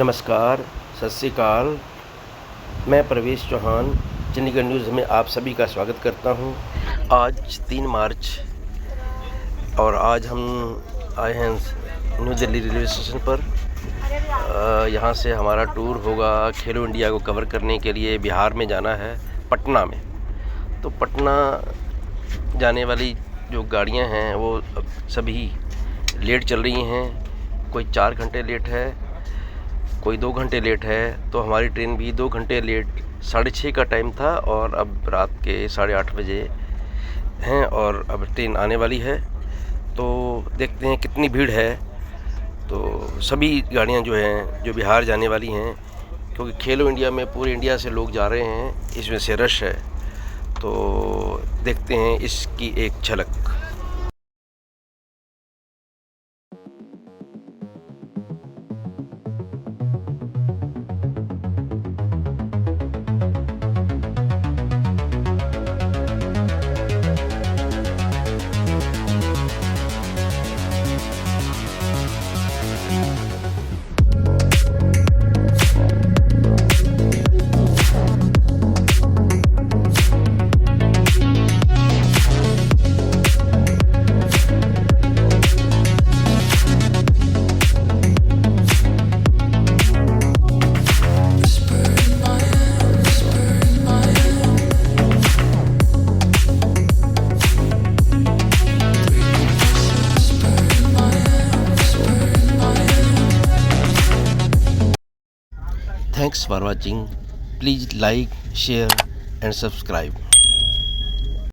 नमस्कार, सत श्री अकाल। मैं प्रवेश चौहान चंडीगढ़ न्यूज़ में आप सभी का स्वागत करता हूं। आज 3 मार्च और आज हम आए हैं न्यू दिल्ली रेलवे स्टेशन पर। यहाँ से हमारा टूर होगा खेलो इंडिया को कवर करने के लिए। बिहार में जाना है, पटना में। तो पटना जाने वाली जो गाड़ियाँ हैं वो अब सभी लेट चल रही हैं। कोई 4 घंटे लेट है, कोई 2 घंटे लेट है। तो हमारी ट्रेन भी 2 घंटे लेट, 6:30 का टाइम था और अब रात के 8:30 बजे हैं और अब ट्रेन आने वाली है। तो देखते हैं कितनी भीड़ है। तो सभी गाड़ियां जो हैं जो बिहार जाने वाली हैं, क्योंकि खेलो इंडिया में पूरे इंडिया से लोग जा रहे हैं, इसमें से रश है। तो देखते हैं इसकी एक झलक। Thanks for watching. Please like, share and subscribe.